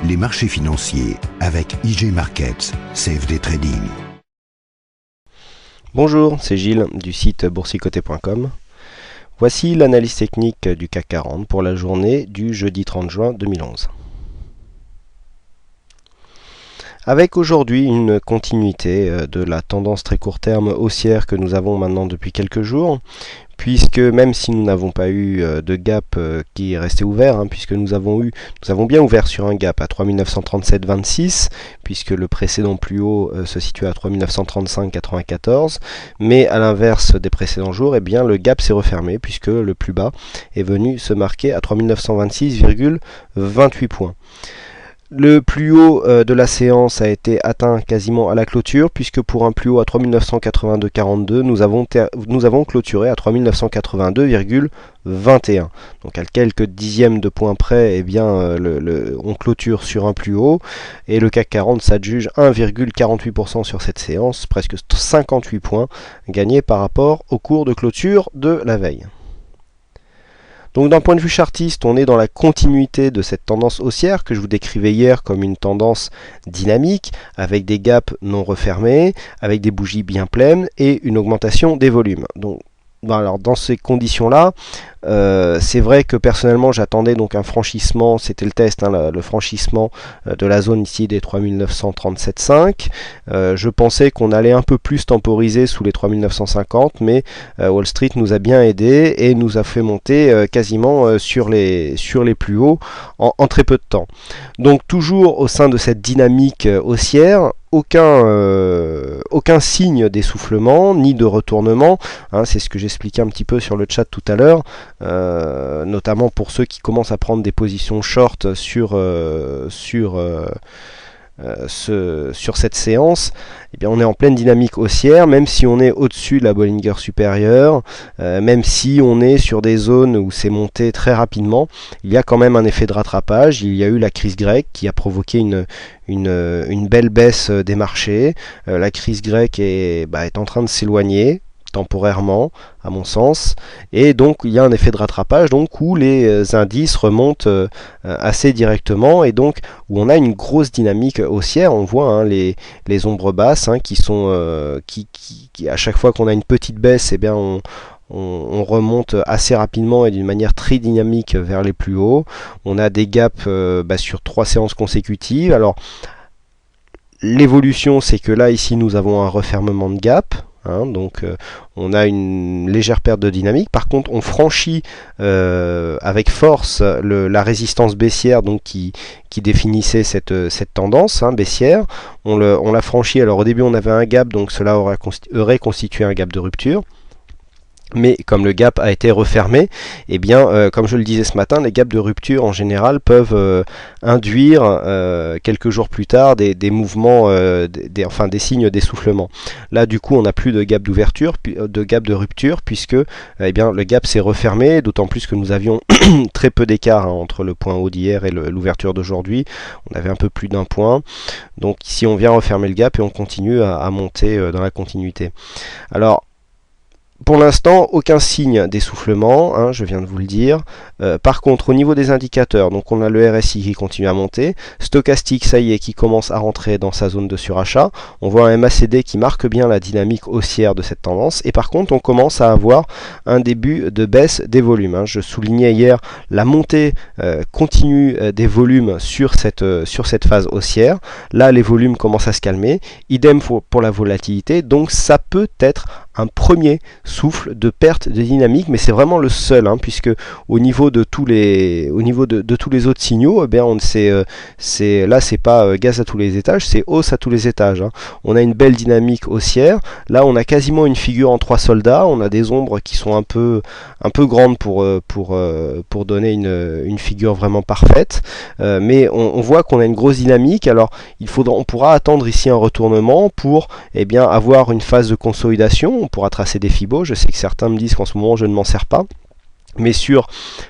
les marchés financiers avec IG Markets, CFD Trading. Bonjour, c'est Gilles du site boursicoté.com. Voici l'analyse technique du CAC 40 pour la journée du jeudi 30 juin 2011. Avec aujourd'hui une continuité de la tendance très court terme haussière que nous avons maintenant depuis quelques jours, puisque même si nous n'avons pas eu de gap qui est resté ouvert, puisque nous avons bien ouvert sur un gap à 3937,26, puisque le précédent plus haut se situe à 3935,94, mais à l'inverse des précédents jours, le gap s'est refermé, puisque le plus bas est venu se marquer à 3926,28 points. Le plus haut de la séance a été atteint quasiment à la clôture, puisque pour un plus haut à 3982,42, nous avons clôturé à 3982,21. Donc à quelques dixièmes de points près, on clôture sur un plus haut, et le CAC 40 s'adjuge 1,48% sur cette séance, presque 58 points gagnés par rapport au cours de clôture de la veille. Donc d'un point de vue chartiste, on est dans la continuité de cette tendance haussière que je vous décrivais hier comme une tendance dynamique, avec des gaps non refermés, avec des bougies bien pleines et une augmentation des volumes. Donc, alors dans ces conditions-là, c'est vrai que personnellement j'attendais donc un franchissement, c'était le test, le franchissement de la zone ici des 3937,5. Je pensais qu'on allait un peu plus temporiser sous les 3950, mais Wall Street nous a bien aidé et nous a fait monter quasiment sur les plus hauts en très peu de temps. Donc toujours au sein de cette dynamique haussière, aucun signe d'essoufflement ni de retournement, c'est ce que j'expliquais un petit peu sur le chat tout à l'heure, notamment pour ceux qui commencent à prendre des positions short sur cette séance. On est en pleine dynamique haussière, même si on est au-dessus de la Bollinger supérieure, même si on est sur des zones où c'est monté très rapidement, il y a quand même un effet de rattrapage. Il y a eu la crise grecque qui a provoqué une belle baisse des marchés. La crise grecque est en train de s'éloigner temporairement à mon sens, et donc il y a un effet de rattrapage où les indices remontent assez directement, et donc où on a une grosse dynamique haussière. On voit les ombres basses qui sont qui à chaque fois qu'on a une petite baisse, on remonte assez rapidement et d'une manière très dynamique vers les plus hauts. On a des gaps sur 3 séances consécutives. Alors l'évolution, c'est que là ici nous avons un refermement de gap. Donc on a une légère perte de dynamique. Par contre on franchit avec force la résistance baissière qui définissait cette tendance baissière. On l'a franchi. Alors au début on avait un gap, donc cela aurait constitué un gap de rupture. Mais comme le gap a été refermé, comme je le disais ce matin, les gaps de rupture en général peuvent induire quelques jours plus tard des mouvements, des signes d'essoufflement. Là du coup on n'a plus de gap d'ouverture, de gap de rupture, puisque le gap s'est refermé, d'autant plus que nous avions très peu d'écart entre le point haut d'hier et l'ouverture d'aujourd'hui. On avait un peu plus d'un point. Donc ici on vient refermer le gap et on continue à monter dans la continuité. Alors pour l'instant, aucun signe d'essoufflement, je viens de vous le dire. Par contre, au niveau des indicateurs, donc on a le RSI qui continue à monter, stochastique, ça y est, qui commence à rentrer dans sa zone de surachat. On voit un MACD qui marque bien la dynamique haussière de cette tendance. Et par contre, on commence à avoir un début de baisse des volumes. Je soulignais hier la montée continue des volumes sur cette phase haussière. Là, les volumes commencent à se calmer. Idem pour la volatilité. Donc, ça peut être un premier souffle de perte de dynamique, mais c'est vraiment le seul, puisque au niveau de tous les autres signaux, c'est pas gaz à tous les étages, c'est hausse à tous les étages. On a une belle dynamique haussière. Là, on a quasiment une figure en 3 soldats. On a des ombres qui sont un peu grandes pour donner une figure vraiment parfaite. Mais on voit qu'on a une grosse dynamique. Alors, on pourra attendre ici un retournement pour avoir une phase de consolidation. On pourra tracer des fibos. Je sais que certains me disent qu'en ce moment je ne m'en sers pas. Mais sur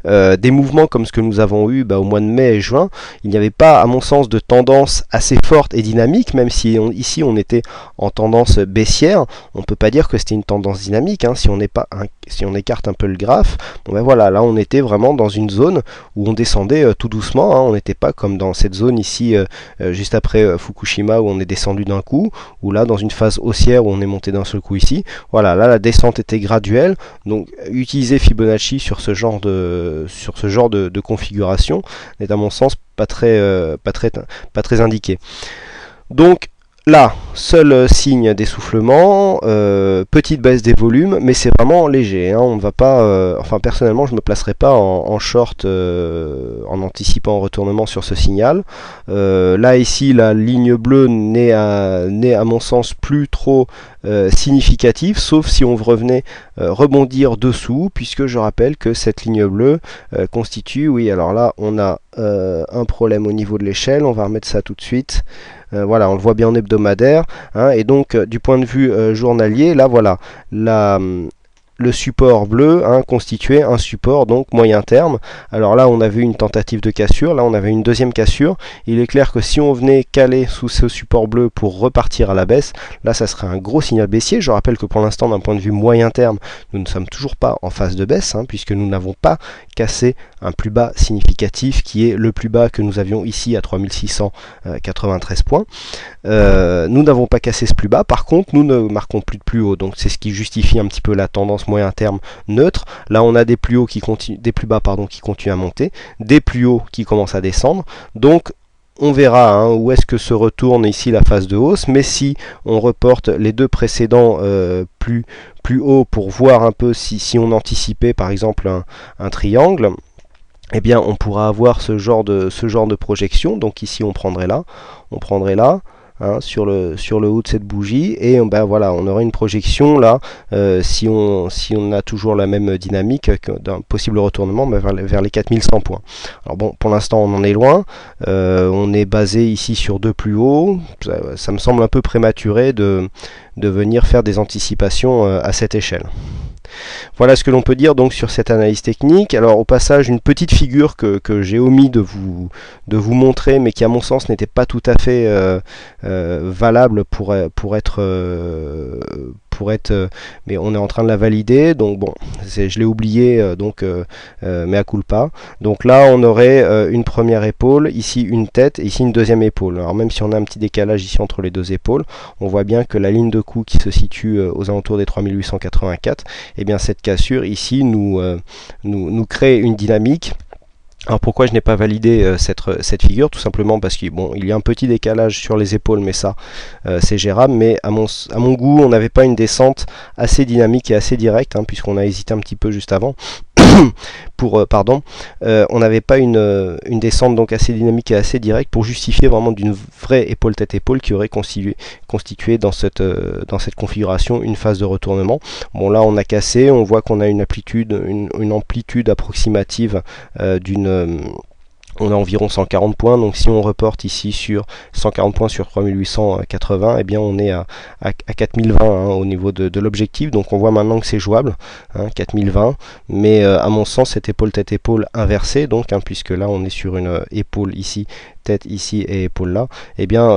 des mouvements comme ce que nous avons eu au mois de mai et juin, il n'y avait pas, à mon sens, de tendance assez forte et dynamique, même si ici on était en tendance baissière. On ne peut pas dire que c'était une tendance dynamique, hein, si on écarte un peu le graphe. Bon ben voilà, là on était vraiment dans une zone où on descendait tout doucement, hein. On n'était pas comme dans cette zone ici, juste après Fukushima, où on est descendu d'un coup, ou là dans une phase haussière où on est monté d'un seul coup ici. Voilà, là la descente était graduelle, donc utiliser Fibonacci sur ce genre de configuration n'est à mon sens pas très indiqué. Donc là, seul signe d'essoufflement, petite baisse des volumes, mais c'est vraiment léger, hein. On ne va pas, enfin personnellement, je ne me placerai pas en short en anticipant un retournement sur ce signal. Là ici, la ligne bleue n'est à mon sens plus trop significative, sauf si on revenait rebondir dessous, puisque je rappelle que cette ligne bleue constitue, oui, alors là on a un problème au niveau de l'échelle, on va remettre ça tout de suite. Voilà, on le voit bien en hebdomadaire, hein, et donc du point de vue journalier, là voilà, le support bleu, hein, constituait un support donc moyen terme. Alors là on avait une tentative de cassure, là on avait une deuxième cassure. Il est clair que si on venait caler sous ce support bleu pour repartir à la baisse, là ça serait un gros signal baissier. Je rappelle que pour l'instant, d'un point de vue moyen terme, nous ne sommes toujours pas en phase de baisse, hein, puisque nous n'avons pas cassé un plus bas significatif qui est le plus bas que nous avions ici à 3693 points. Nous n'avons pas cassé ce plus bas, par contre nous ne marquons plus de plus haut, donc c'est ce qui justifie un petit peu la tendance moyen terme neutre. Là on a des plus hauts qui continuent, des plus bas pardon, qui continuent à monter, des plus hauts qui commencent à descendre, donc on verra, hein, où est-ce que se retourne ici la phase de hausse, mais si on reporte les deux précédents plus haut pour voir un peu si on anticipait par exemple un triangle, eh bien on pourra avoir ce genre de projection. Donc ici on prendrait là, hein, sur le haut de cette bougie, et ben voilà, on aurait une projection là, si on a toujours la même dynamique d'un possible retournement vers les 4100 points. Alors bon, pour l'instant on en est loin, on est basé ici sur deux plus hauts, ça me semble un peu prématuré de venir faire des anticipations à cette échelle. Voilà ce que l'on peut dire donc sur cette analyse technique. Alors au passage, une petite figure que j'ai omis de vous montrer, mais qui à mon sens n'était pas tout à fait valable pour être mais on est en train de la valider, donc bon, je l'ai oublié, mea culpa. Donc là on aurait une première épaule, ici une tête, et ici une deuxième épaule. Alors même si on a un petit décalage ici entre les deux épaules, on voit bien que la ligne de coup qui se situe aux alentours des 3884, et bien cette cassure ici nous crée une dynamique. Alors pourquoi je n'ai pas validé cette figure? Tout simplement parce qu'il y a un petit décalage sur les épaules, mais ça c'est gérable. Mais à mon goût, on n'avait pas une descente assez dynamique et assez directe, hein, puisqu'on a hésité un petit peu juste avant. On n'avait pas une descente donc assez dynamique et assez directe pour justifier vraiment d'une vraie épaule tête épaule qui aurait constitué dans cette configuration une phase de retournement. Bon, là on a cassé, on voit qu'on a une amplitude approximative on a environ 140 points, donc si on reporte ici sur 140 points sur 3880, eh bien on est à 4020, hein, au niveau de l'objectif. Donc on voit maintenant que c'est jouable, hein, 4020, mais à mon sens cette épaule tête épaule inversée, donc, hein, puisque là on est sur une épaule ici, tête ici et épaule là, eh bien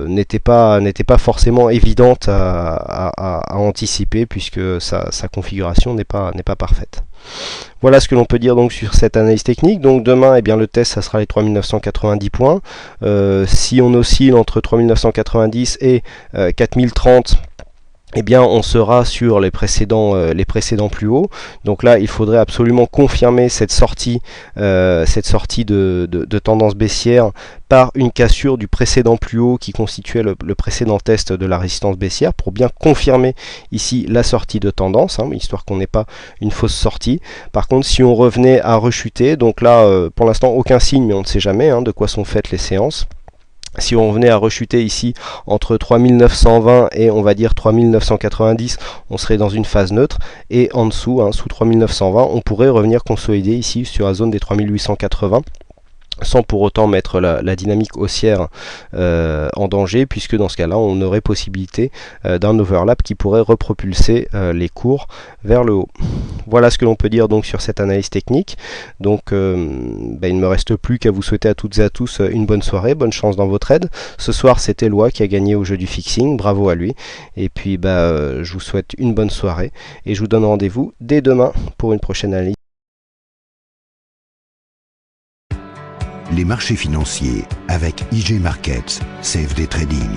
n'était pas forcément évidente à anticiper, puisque sa configuration n'est pas parfaite. Voilà ce que l'on peut dire donc sur cette analyse technique. Donc demain, eh bien, le test, ça sera les 3990 points. Si on oscille entre 3990 et 4030, eh bien on sera sur les précédents plus hauts. Donc là il faudrait absolument confirmer cette sortie de tendance baissière par une cassure du précédent plus haut qui constituait le précédent test de la résistance baissière, pour bien confirmer ici la sortie de tendance, hein, histoire qu'on n'ait pas une fausse sortie. Par contre, si on revenait à rechuter, donc là pour l'instant aucun signe, mais on ne sait jamais, hein, de quoi sont faites les séances. Si on venait à rechuter ici entre 3920 et on va dire 3990, on serait dans une phase neutre, et en dessous, hein, sous 3920, on pourrait revenir consolider ici sur la zone des 3880. sans pour autant mettre la dynamique haussière en danger, puisque dans ce cas-là, on aurait possibilité d'un overlap qui pourrait repropulser les cours vers le haut. Voilà ce que l'on peut dire donc sur cette analyse technique. Donc il ne me reste plus qu'à vous souhaiter à toutes et à tous une bonne soirée, bonne chance dans votre aide. Ce soir, c'est Éloi qui a gagné au jeu du fixing, bravo à lui. Et puis je vous souhaite une bonne soirée et je vous donne rendez-vous dès demain pour une prochaine analyse. Les marchés financiers avec IG Markets, CFD Trading.